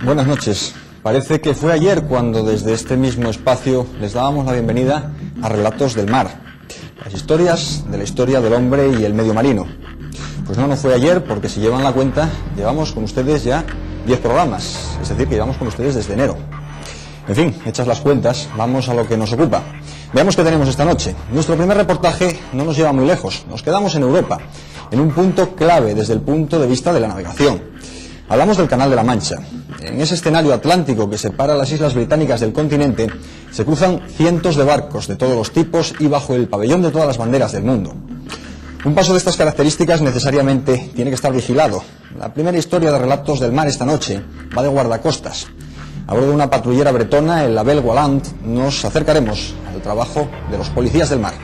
Buenas noches. Parece que fue ayer cuando desde este mismo espacio les dábamos la bienvenida a Relatos del Mar, las historias de la historia del hombre y el medio marino. Pues no fue ayer, porque si llevan la cuenta, llevamos con ustedes ya 10 programas, es decir, que llevamos con ustedes desde enero. En fin, hechas las cuentas, vamos a lo que nos ocupa. Veamos qué tenemos esta noche. Nuestro primer reportaje no nos lleva muy lejos, nos quedamos en Europa, en un punto clave desde el punto de vista de la navegación. Hablamos del Canal de la Mancha. En ese escenario atlántico que separa las islas británicas del continente, se cruzan cientos de barcos de todos los tipos y bajo el pabellón de todas las banderas del mundo. Un paso de estas características necesariamente tiene que estar vigilado. La primera historia de Relatos del Mar esta noche va de guardacostas. A bordo de una patrullera bretona, el Abel Gallant, nos acercaremos al trabajo de los policías del mar.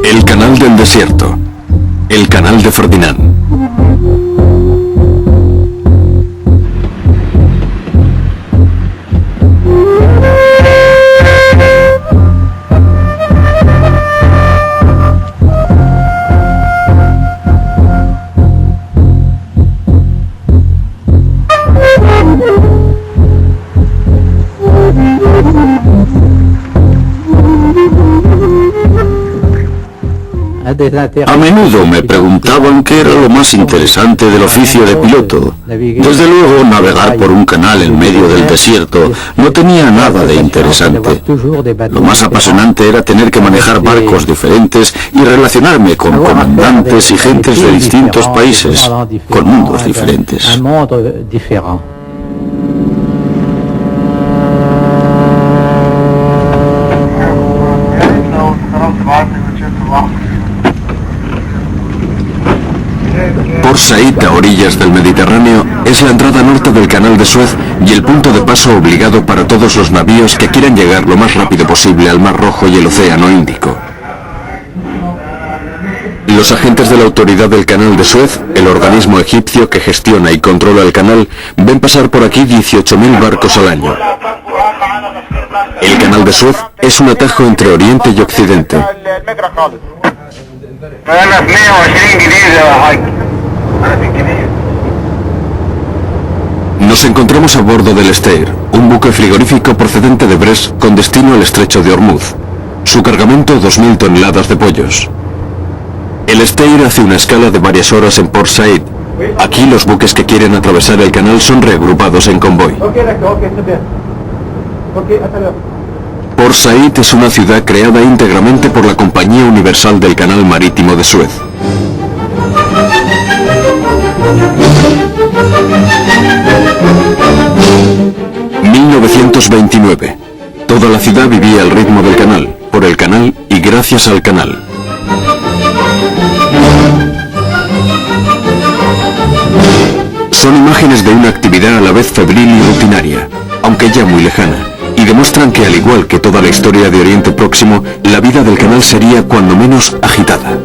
El canal del desierto, el canal de Ferdinand. A menudo me preguntaban qué era lo más interesante del oficio de piloto. Desde luego, navegar por un canal en medio del desierto no tenía nada de interesante. Lo más apasionante era tener que manejar barcos diferentes y relacionarme con comandantes y gentes de distintos países, con mundos diferentes. Port Said, a orillas del Mediterráneo, es la entrada norte del Canal de Suez y el punto de paso obligado para todos los navíos que quieran llegar lo más rápido posible al Mar Rojo y el Océano Índico. Los agentes de la Autoridad del Canal de Suez, el organismo egipcio que gestiona y controla el canal, ven pasar por aquí 18.000 barcos al año. El Canal de Suez es un atajo entre Oriente y Occidente. Nos encontramos a bordo del Esteir, un buque frigorífico procedente de Brest con destino al estrecho de Ormuz. Su cargamento 2.000 toneladas de pollos. El Esteir hace una escala de varias horas en Port Said. Aquí los buques que quieren atravesar el canal son reagrupados en convoy. Port Said es una ciudad creada íntegramente por la Compañía Universal del Canal Marítimo de Suez. ...1929... Toda la ciudad vivía al ritmo del canal, por el canal y gracias al canal. Son imágenes de una actividad a la vez febril y rutinaria, aunque ya muy lejana, y demuestran que al igual que toda la historia de Oriente Próximo, la vida del canal sería cuando menos agitada.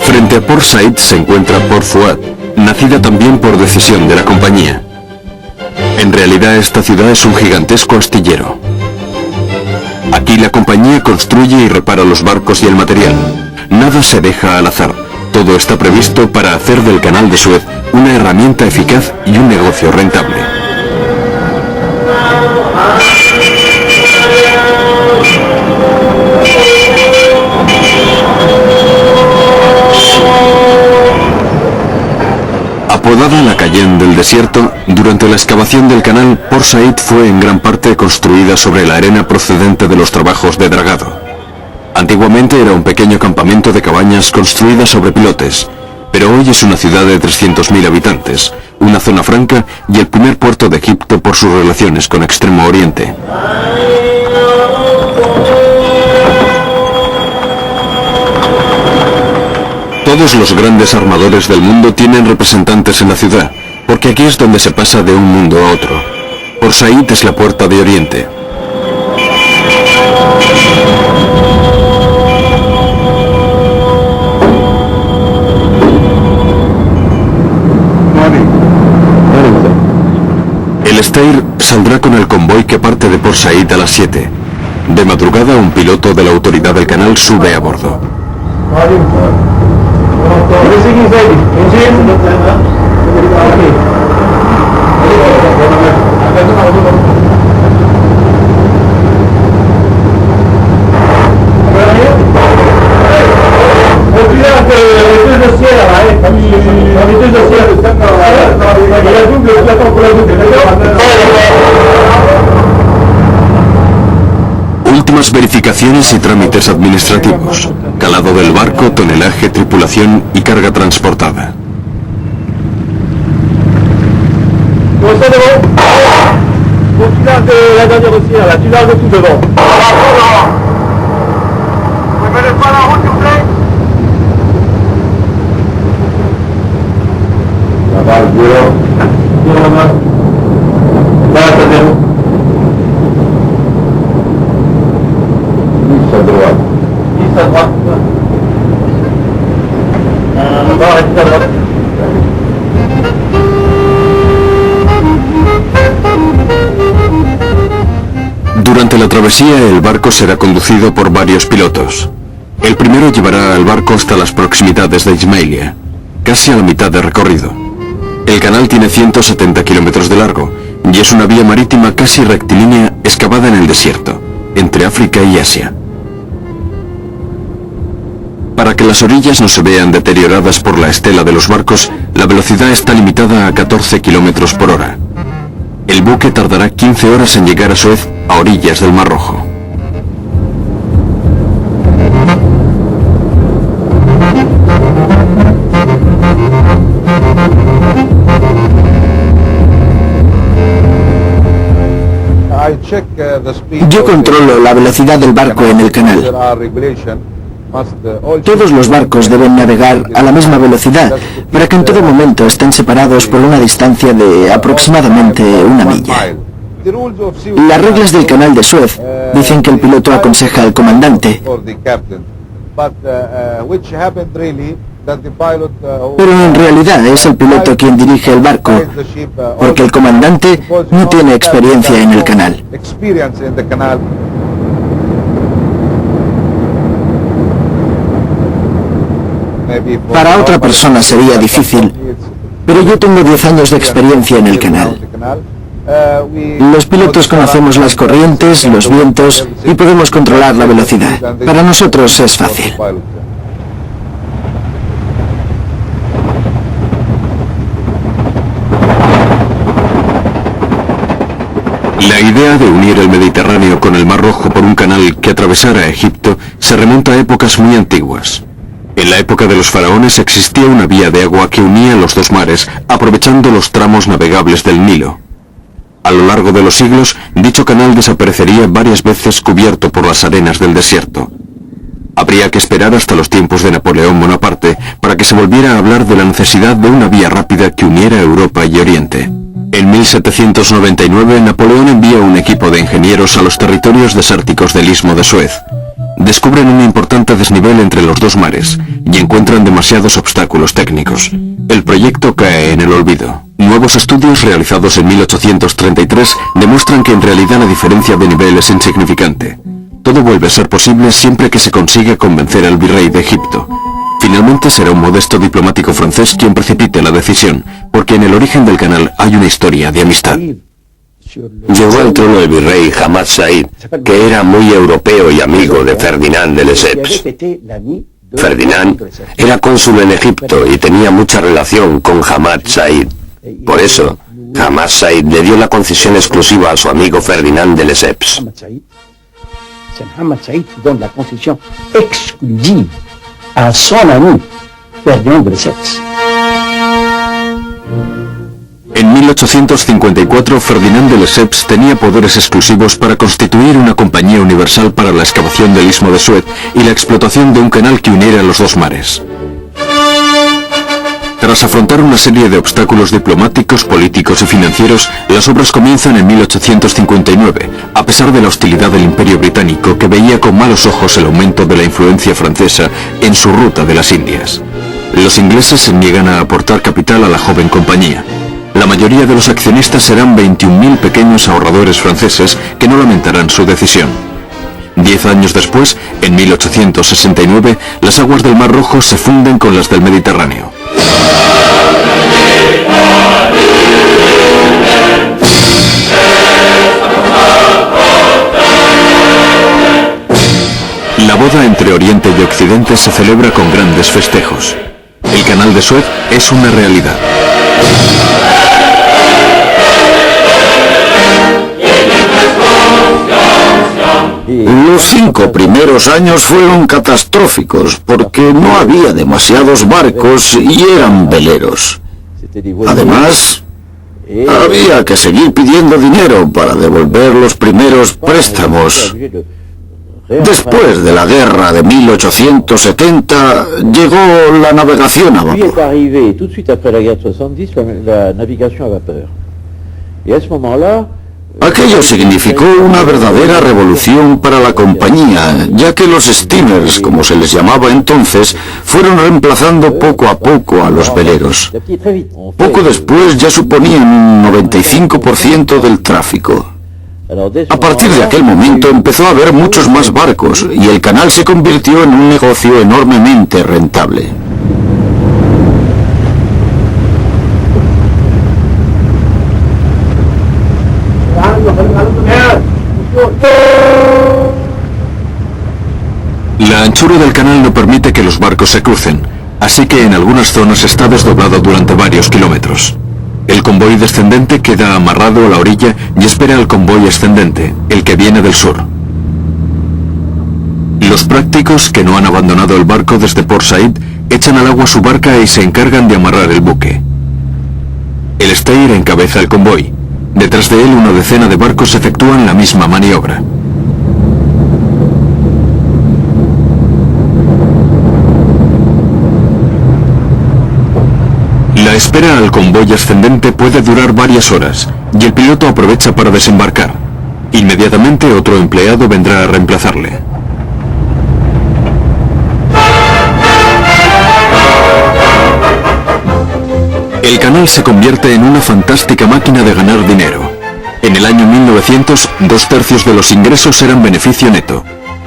Frente a Port Said se encuentra Port Fuad, nacida también por decisión de la compañía. En realidad esta ciudad es un gigantesco astillero. Aquí la compañía construye y repara los barcos y el material. Nada se deja al azar. Todo está previsto para hacer del Canal de Suez una herramienta eficaz y un negocio rentable. Apodada la Cayenne del desierto, durante la excavación del canal, Port Said fue en gran parte construida sobre la arena procedente de los trabajos de dragado. Antiguamente era un pequeño campamento de cabañas construidas sobre pilotes, pero hoy es una ciudad de 300.000 habitantes, una zona franca y el primer puerto de Egipto por sus relaciones con Extremo Oriente. Todos los grandes armadores del mundo tienen representantes en la ciudad, porque aquí es donde se pasa de un mundo a otro. Port Said es la puerta de Oriente. El Steyr saldrá con el convoy que parte de Port Said a las 7. De madrugada, un piloto de la autoridad del canal sube a bordo. Últimas verificaciones y trámites administrativos. Calado del barco, tonelaje, tripulación y carga transportada. Durante la travesía, el barco será conducido por varios pilotos. El primero llevará al barco hasta las proximidades de Ismailia, casi a la mitad de recorrido. El canal tiene 170 kilómetros de largo y es una vía marítima casi rectilínea excavada en el desierto, entre África y Asia. Para que las orillas no se vean deterioradas por la estela de los barcos, la velocidad está limitada a 14 kilómetros por hora. El buque tardará 15 horas en llegar a Suez, a orillas del Mar Rojo. Yo controlo la velocidad del barco en el canal. Todos los barcos deben navegar a la misma velocidad para que en todo momento estén separados por una distancia de aproximadamente 1 milla. Las reglas del canal de Suez dicen que el piloto aconseja al comandante, pero en realidad es el piloto quien dirige el barco, porque el comandante no tiene experiencia en el canal. Para otra persona sería difícil, pero yo tengo 10 años de experiencia en el canal. Los pilotos conocemos las corrientes, los vientos y podemos controlar la velocidad. Para nosotros es fácil. La idea de unir el Mediterráneo con el Mar Rojo por un canal que atravesara Egipto se remonta a épocas muy antiguas. En la época de los faraones existía una vía de agua que unía los dos mares, aprovechando los tramos navegables del Nilo. A lo largo de los siglos, dicho canal desaparecería varias veces cubierto por las arenas del desierto. Habría que esperar hasta los tiempos de Napoleón Bonaparte para que se volviera a hablar de la necesidad de una vía rápida que uniera Europa y Oriente. En 1799, Napoleón envía un equipo de ingenieros a los territorios desérticos del Istmo de Suez. Descubren un importante desnivel entre los dos mares y encuentran demasiados obstáculos técnicos. El proyecto cae en el olvido. Nuevos estudios realizados en 1833 demuestran que en realidad la diferencia de nivel es insignificante. Todo vuelve a ser posible siempre que se consiga convencer al virrey de Egipto. Finalmente será un modesto diplomático francés quien precipite la decisión, porque en el origen del canal hay una historia de amistad. Llegó al trono el virrey Hamad Said, que era muy europeo y amigo de Ferdinand de Lesseps. Ferdinand era cónsul en Egipto y tenía mucha relación con Hamad Said. Por eso, Hamad Said le dio la concesión exclusiva a su amigo Ferdinand de Lesseps. Hamad Said donne la concession exclusive a son ami Ferdinand de Lesseps. En 1854, Ferdinand de Lesseps tenía poderes exclusivos para constituir una compañía universal para la excavación del Istmo de Suez y la explotación de un canal que uniera los dos mares. Tras afrontar una serie de obstáculos diplomáticos, políticos y financieros, las obras comienzan en 1859, a pesar de la hostilidad del Imperio Británico, que veía con malos ojos el aumento de la influencia francesa en su ruta de las Indias. Los ingleses se niegan a aportar capital a la joven compañía. La mayoría de los accionistas serán 21.000 pequeños ahorradores franceses que no lamentarán su decisión. 10 años después, en 1869, las aguas del Mar Rojo se funden con las del Mediterráneo. La boda entre Oriente y Occidente se celebra con grandes festejos. El Canal de Suez es una realidad. Los 5 primeros años fueron catastróficos porque no había demasiados barcos y eran veleros. Además, había que seguir pidiendo dinero para devolver los primeros préstamos. Después de la guerra de 1870 llegó la navegación a vapor. Aquello significó una verdadera revolución para la compañía, ya que los steamers, como se les llamaba entonces, fueron reemplazando poco a poco a los veleros. Poco después ya suponían un 95% del tráfico. A partir de aquel momento empezó a haber muchos más barcos y el canal se convirtió en un negocio enormemente rentable. La anchura del canal no permite que los barcos se crucen, así que en algunas zonas está desdoblado durante varios kilómetros. El convoy descendente queda amarrado a la orilla y espera al convoy ascendente, el que viene del sur. Los prácticos que no han abandonado el barco desde Port Said echan al agua su barca y se encargan de amarrar el buque. El Steyr encabeza el convoy. Detrás de él una decena de barcos efectúan la misma maniobra. La espera al convoy ascendente puede durar varias horas y el piloto aprovecha para desembarcar. Inmediatamente otro empleado vendrá a reemplazarle. El canal se convierte en una fantástica máquina de ganar dinero. En el año 1900, 2/3 de los ingresos eran beneficio neto.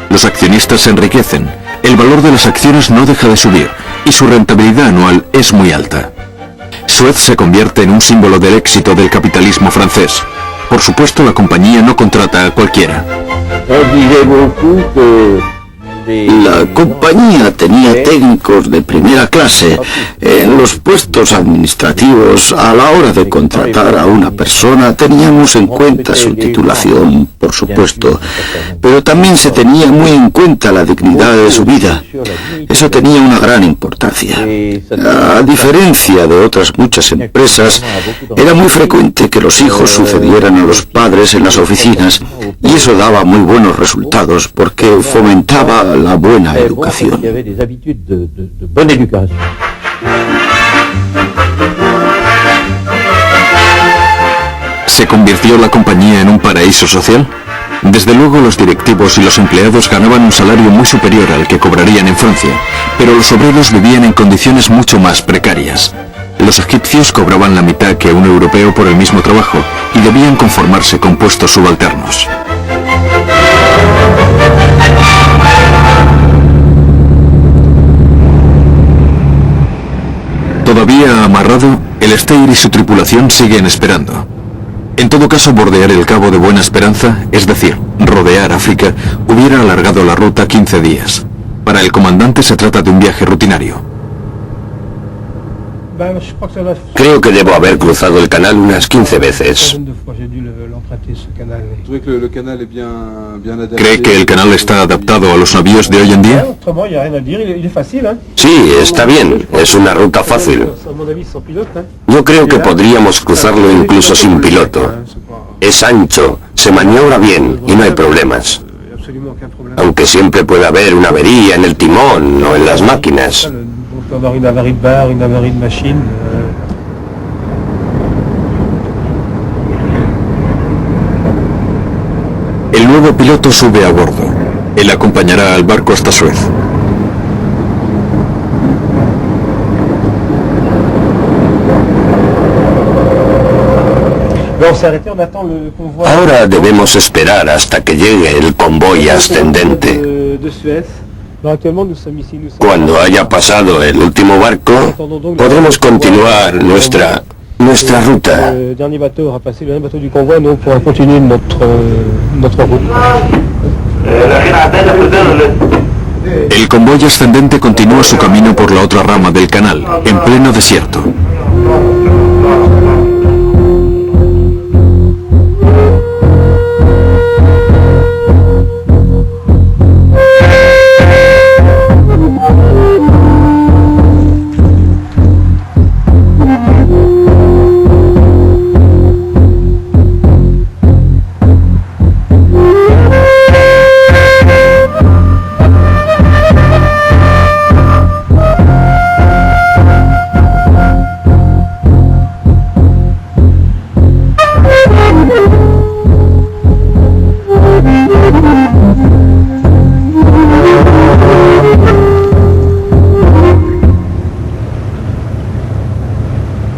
Los accionistas se enriquecen, el valor de las acciones no deja de subir y su rentabilidad anual es muy alta. Suez se convierte en un símbolo del éxito del capitalismo francés. Por supuesto, la compañía no contrata a cualquiera. La compañía tenía técnicos de primera clase en los puestos administrativos. A la hora de contratar a una persona teníamos en cuenta su titulación, por supuesto, pero también se tenía muy en cuenta la dignidad de su vida. Eso tenía una gran importancia. A diferencia de otras muchas empresas, era muy frecuente que los hijos sucedieran a los padres en las oficinas y eso daba muy buenos resultados porque fomentaba la buena educación. ¿Se convirtió la compañía en un paraíso social? Desde luego los directivos y los empleados ganaban un salario muy superior al que cobrarían en Francia, pero los obreros vivían en condiciones mucho más precarias. Los egipcios cobraban la mitad que un europeo por el mismo trabajo y debían conformarse con puestos subalternos. Todavía amarrado, el Steyr y su tripulación siguen esperando. En todo caso, bordear el Cabo de Buena Esperanza, es decir, rodear África, hubiera alargado la ruta 15 días. Para el comandante se trata de un viaje rutinario. Creo que debo haber cruzado el canal unas 15 veces. ¿Cree que el canal está adaptado a los navíos de hoy en día? Sí, está bien. Es una ruta fácil. Yo creo que podríamos cruzarlo incluso sin piloto. Es ancho, se maniobra bien y no hay problemas. Aunque siempre puede haber una avería en el timón o en las máquinas. El nuevo piloto sube a bordo. Él acompañará al barco hasta Suez. Ahora debemos esperar hasta que llegue el convoy ascendente. Cuando haya pasado el último barco, podremos continuar nuestra ruta. El convoy ascendente continúa su camino por la otra rama del canal, en pleno desierto.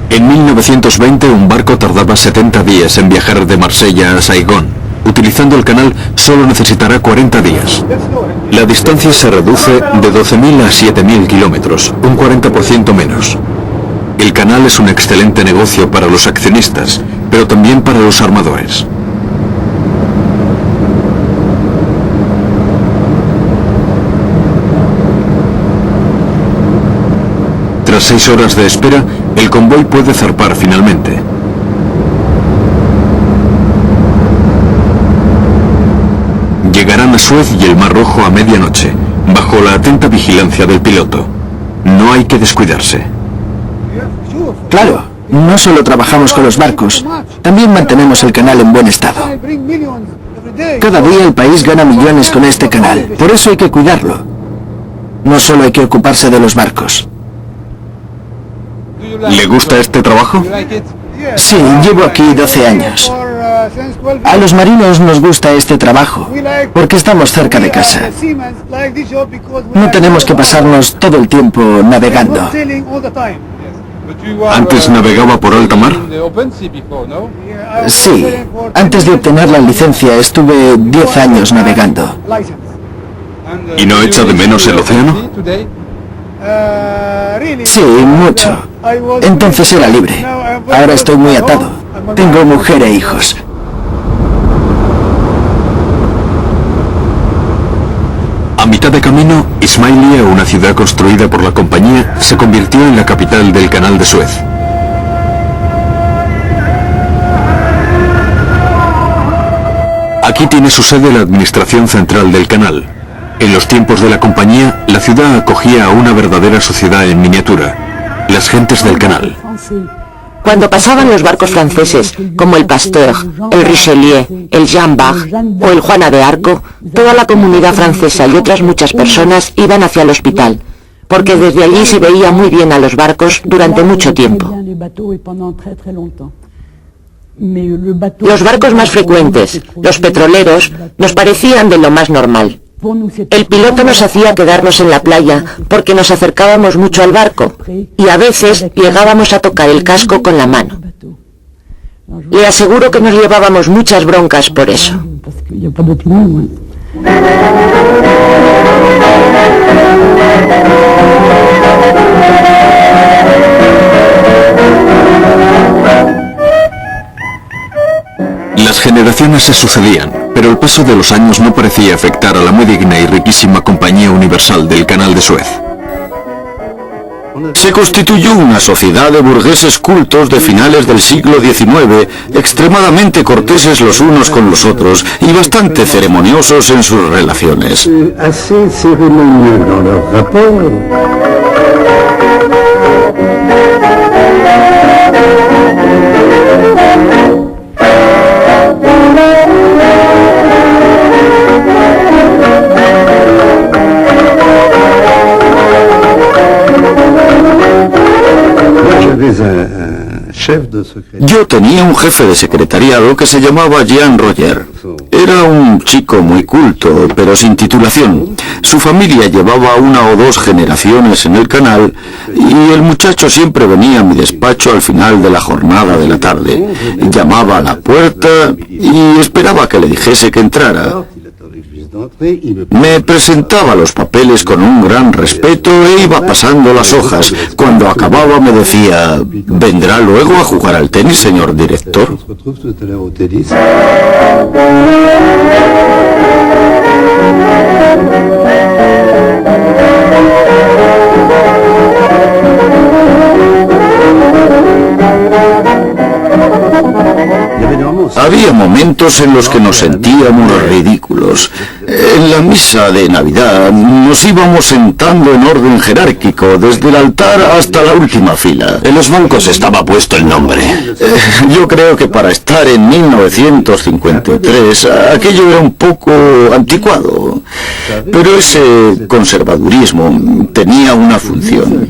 En 1920 un barco tardaba 70 días en viajar de Marsella a Saigón. Utilizando el canal solo necesitará 40 días. La distancia se reduce de 12.000 a 7.000 kilómetros, un 40% menos. El canal es un excelente negocio para los accionistas, pero también para los armadores. Tras 6 horas de espera, el convoy puede zarpar finalmente. Llegarán a Suez y el Mar Rojo a medianoche, bajo la atenta vigilancia del piloto. No hay que descuidarse. Claro, no solo trabajamos con los barcos, también mantenemos el canal en buen estado. Cada día el país gana millones con este canal, por eso hay que cuidarlo. No solo hay que ocuparse de los barcos. ¿Le gusta este trabajo? Sí, llevo aquí 12 años. A los marinos nos gusta este trabajo, porque estamos cerca de casa. No tenemos que pasarnos todo el tiempo navegando. ¿Antes navegaba por alta mar? Sí, antes de obtener la licencia estuve 10 años navegando. ¿Y no echa de menos el océano? Sí, mucho. Entonces era libre. Ahora estoy muy atado. Tengo mujer e hijos. A mitad de camino, Ismailia, una ciudad construida por la compañía, se convirtió en la capital del canal de Suez. Aquí tiene su sede la administración central del canal. En los tiempos de la compañía, la ciudad acogía a una verdadera sociedad en miniatura, las gentes del canal. Cuando pasaban los barcos franceses, como el Pasteur, el Richelieu, el Jean Bart o el Juana de Arco, toda la comunidad francesa y otras muchas personas iban hacia el hospital, porque desde allí se veía muy bien a los barcos durante mucho tiempo. Los barcos más frecuentes, los petroleros, nos parecían de lo más normal. El piloto nos hacía quedarnos en la playa porque nos acercábamos mucho al barco y a veces llegábamos a tocar el casco con la mano. Le aseguro que nos llevábamos muchas broncas por eso. Las generaciones se sucedían, pero el paso de los años no parecía afectar a la muy digna y riquísima Compañía Universal del Canal de Suez. Se constituyó una sociedad de burgueses cultos de finales del siglo XIX, extremadamente corteses los unos con los otros y bastante ceremoniosos en sus relaciones. Yo tenía un jefe de secretariado que se llamaba Jean Roger. Era un chico muy culto, pero sin titulación. Su familia llevaba 1 o 2 generaciones en el canal y el muchacho siempre venía a mi despacho al final de la jornada de la tarde. Llamaba a la puerta y esperaba que le dijese que entrara. Me presentaba los papeles con un gran respeto e iba pasando las hojas. Cuando acababa me decía: ¿vendrá luego a jugar al tenis, señor director? Había momentos en los que nos sentíamos ridículos. En la misa de Navidad nos íbamos sentando en orden jerárquico, desde el altar hasta la última fila. En los bancos estaba puesto el nombre. Yo creo que para estar en 1953 aquello era un poco anticuado. Pero ese conservadurismo tenía una función.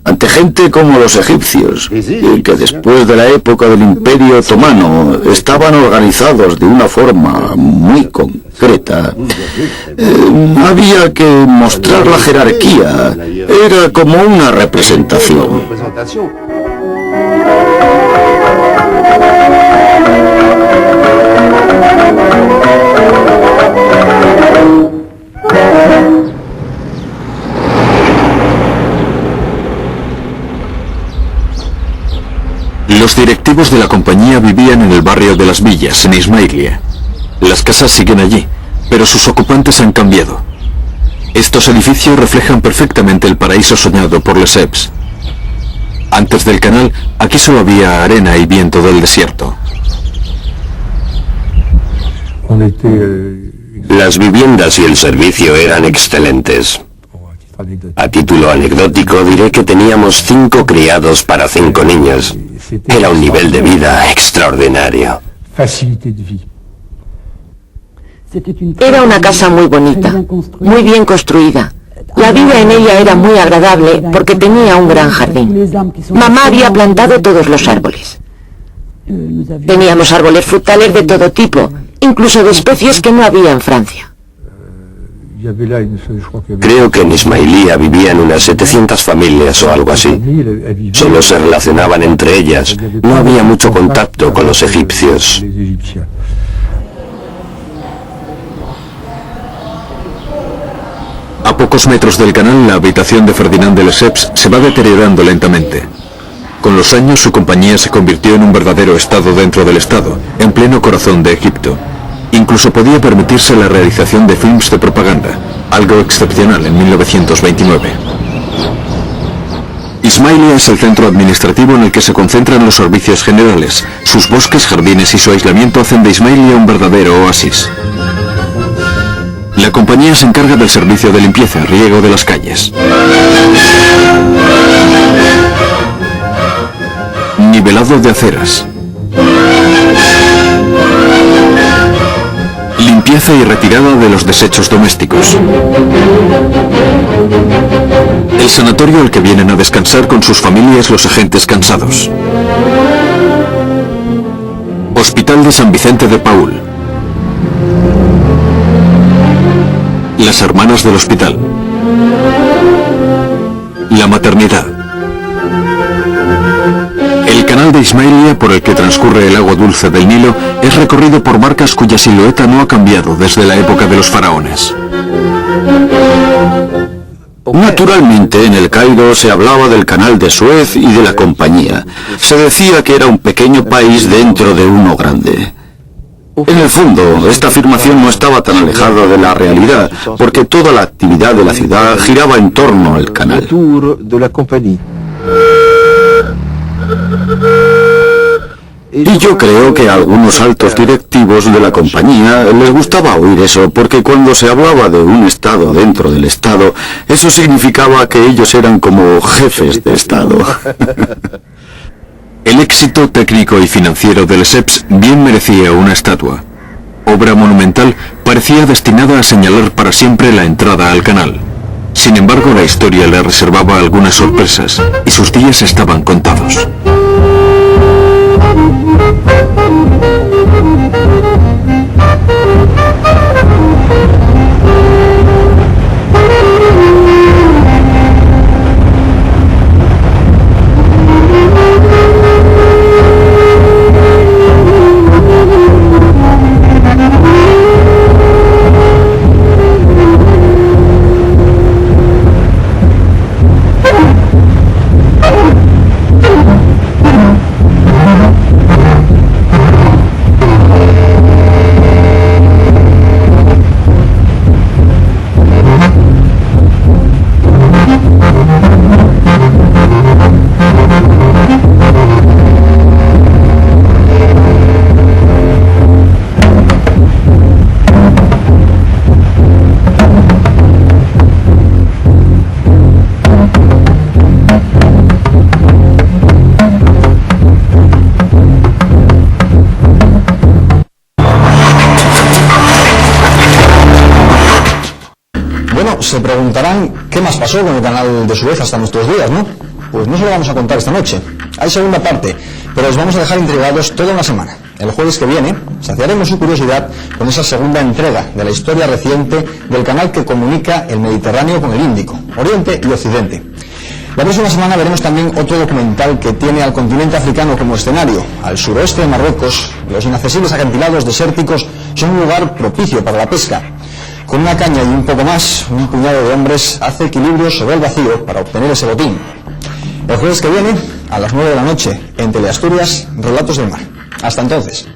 Ante gente como los egipcios, que después de la época del Imperio Otomano estaban organizados de una forma muy concreta, había que mostrar la jerarquía. Era como una representación. Los directivos de la compañía vivían en el barrio de las Villas, en Ismailia. Las casas siguen allí, pero sus ocupantes han cambiado. Estos edificios reflejan perfectamente el paraíso soñado por Lesseps. Antes del canal, aquí solo había arena y viento del desierto. Las viviendas y el servicio eran excelentes. A título anecdótico diré que teníamos 5 criados para 5 niños. Era un nivel de vida extraordinario. Era una casa muy bonita, muy bien construida. La vida en ella era muy agradable porque tenía un gran jardín. Mamá había plantado todos los árboles. Teníamos árboles frutales de todo tipo, incluso de especies que no había en Francia. Creo que en Ismailia vivían unas 700 familias o algo así. Solo se relacionaban entre ellas. No había mucho contacto con los egipcios. A pocos metros del canal, la habitación de Ferdinand de Lesseps se va deteriorando lentamente. Con los años, su compañía se convirtió en un verdadero estado dentro del estado, en pleno corazón de Egipto. Incluso podía permitirse la realización de films de propaganda, algo excepcional en 1929. Ismailia es el centro administrativo en el que se concentran los servicios generales. Sus bosques, jardines y su aislamiento hacen de Ismailia un verdadero oasis. La compañía se encarga del servicio de limpieza, riego de las calles, nivelado de aceras, limpieza y retirada de los desechos domésticos, el sanatorio al que vienen a descansar con sus familias los agentes cansados, Hospital de San Vicente de Paúl, las hermanas del hospital, la maternidad, el canal de Ismailia por el que transcurre el agua dulce del Nilo es recorrido por barcas cuya silueta no ha cambiado desde la época de los faraones. Naturalmente, en el Cairo se hablaba del canal de Suez y de la compañía. Se decía que era un pequeño país dentro de uno grande. En el fondo, esta afirmación no estaba tan alejada de la realidad, porque toda la actividad de la ciudad giraba en torno al canal. Y yo creo que a algunos altos directivos de la compañía les gustaba oír eso, porque cuando se hablaba de un Estado dentro del Estado, eso significaba que ellos eran como jefes de Estado. El éxito técnico y financiero de Lesseps bien merecía una estatua. Obra monumental, parecía destinada a señalar para siempre la entrada al canal. Sin embargo, la historia le reservaba algunas sorpresas, y sus días estaban contados. Bueno, se preguntarán qué más pasó con el canal de Suez hasta nuestros días, ¿no? Pues no se lo vamos a contar esta noche. Hay segunda parte, pero os vamos a dejar intrigados toda una semana. El jueves que viene saciaremos su curiosidad con esa segunda entrega de la historia reciente del canal que comunica el Mediterráneo con el Índico, Oriente y Occidente. La próxima semana veremos también otro documental que tiene al continente africano como escenario. Al suroeste de Marruecos, los inaccesibles acantilados desérticos son un lugar propicio para la pesca. Con una caña y un poco más, un puñado de hombres hace equilibrios sobre el vacío para obtener ese botín. El jueves que viene, a las 9 de la noche, en Teleasturias, Relatos del Mar. Hasta entonces.